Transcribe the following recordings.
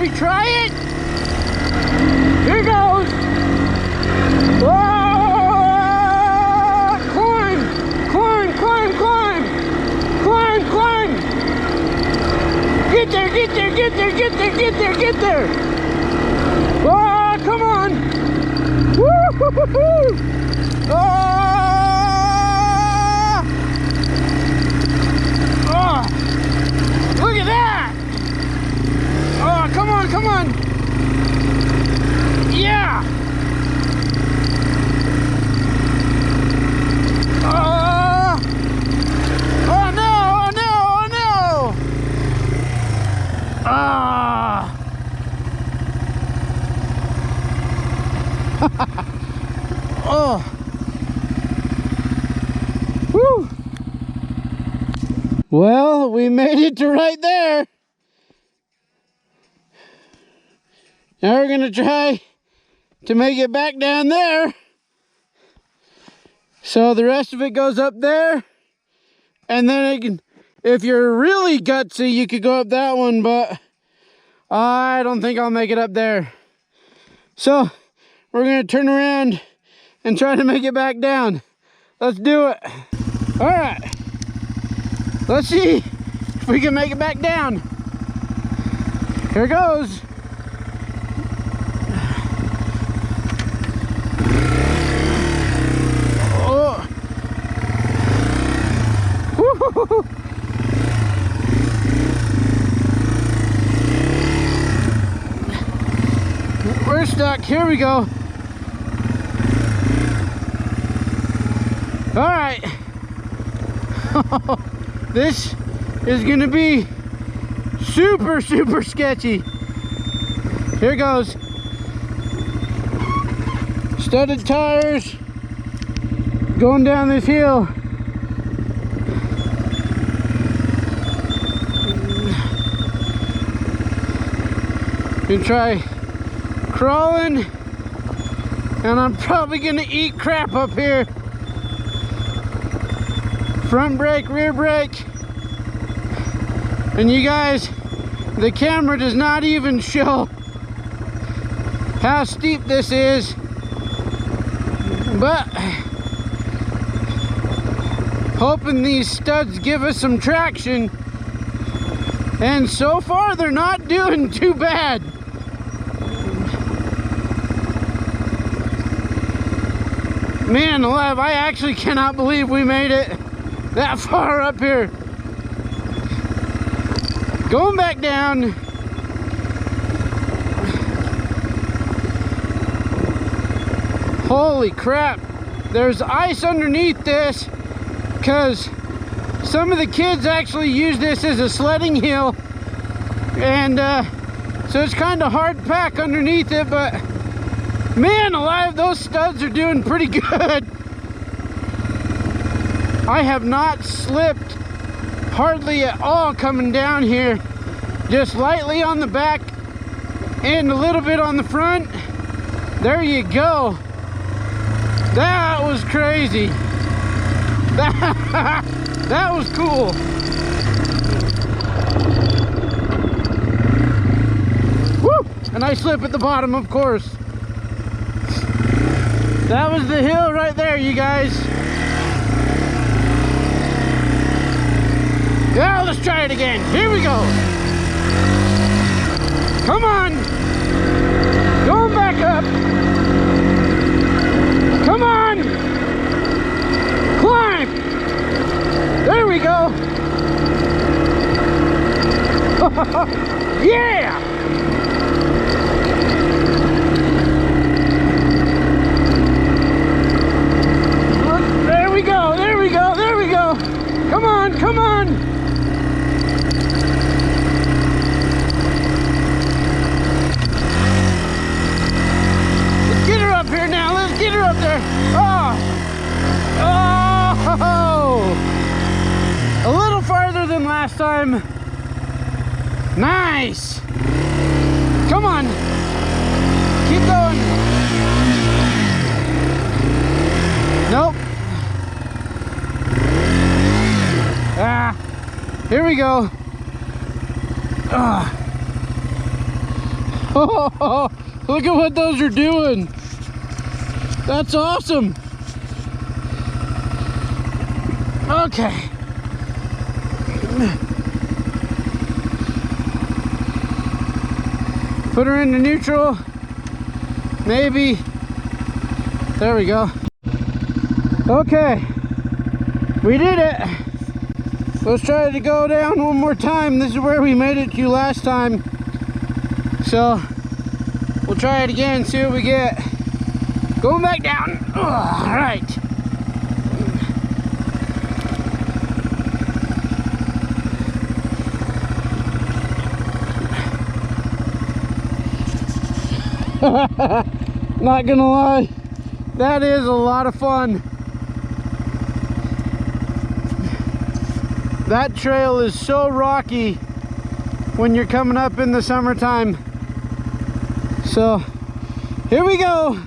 we try it? Here goes. Whoa! Climb, climb, climb, climb, climb, climb. Get there, get there, get there, get there, get there, get there. Whoa, come on. Woo-hoo-hoo-hoo. Oh! Oh! Look at that! Oh, come on, come on! Yeah! Oh! Oh no! Oh no! Oh no! Ah! Oh! Woo! Well, we made it to right there. Now we're gonna try to make it back down there. So the rest of it goes up there, and then it can, if you're really gutsy, you could go up that one, but I don't think I'll make it up there. So we're gonna turn around and try to make it back down. Let's do it. All right, let's see if we can make it back down. Here goes. Oh. Woo-hoo-hoo. We're stuck. Here we go. All right. This is gonna be super, super sketchy. Here goes. Studded tires. Going down this hill. Gonna try crawling, and I'm probably gonna eat crap up here. Front brake, rear brake, and you guys, the camera does not even show how steep this is, but hoping these studs give us some traction, and so far they're not doing too bad. Man alive, I actually cannot believe we made it that far up here. Going back down. Holy crap, there's ice underneath this, because some of the kids actually use this as a sledding hill, and so it's kind of hard pack underneath it, but man alive, those studs are doing pretty good. I have not slipped hardly at all coming down here, just lightly on the back and a little bit on the front. There you go. That was crazy. That was cool. Woo! And I slip at the bottom, of course. That was the hill right there, you guys. Now let's try it again. Here we go. Come on. Going back up. Come on. Climb. There we go. Yeah. There we go. There we go. There we go. Come on. Come on. Here now, let's get her up there. Oh, oh, a little farther than last time. Nice. Come on, keep going. Nope. Here we go. Oh, look at what those are doing. That's awesome. Okay. Put her into neutral. Maybe. There we go. Okay. We did it. Let's try to go down one more time. This is where we made it to last time. So we'll try it again, see what we get. Going back down. All right. Not gonna lie, that is a lot of fun. That trail is so rocky when you're coming up in the summertime. So here we go,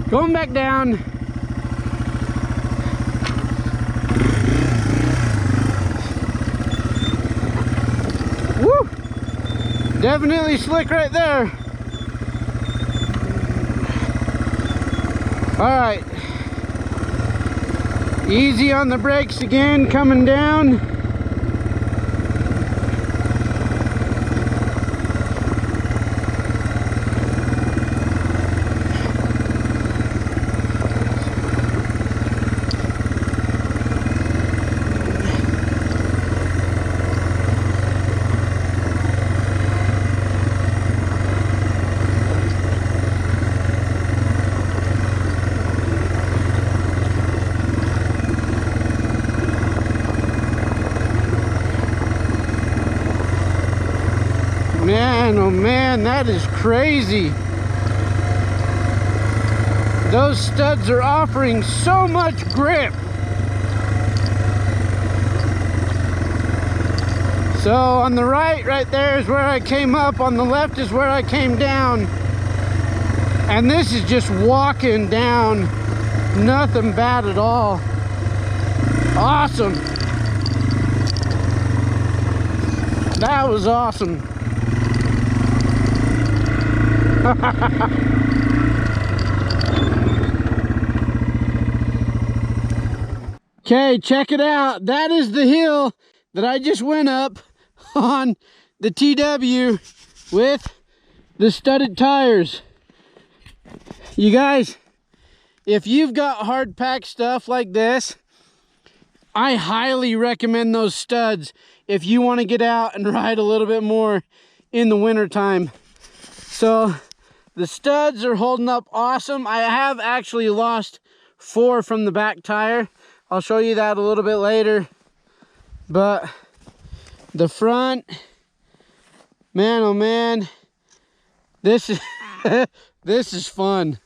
going back down. Woo! Definitely slick right there. All right, easy on the brakes again, coming down. Man, oh man, that is crazy. Those studs are offering so much grip. So on the right there is where I came up, on the left is where I came down. And this is just walking down, nothing bad at all. Awesome. That was awesome. Okay, check it out. That is the hill that I just went up on the TW with the studded tires. You guys, if you've got hard pack stuff like this, I highly recommend those studs if you want to get out and ride a little bit more in the winter time. So the studs are holding up awesome. I have actually lost 4 from the back tire. I'll show you that a little bit later. But the front, man, oh man, this is this is fun.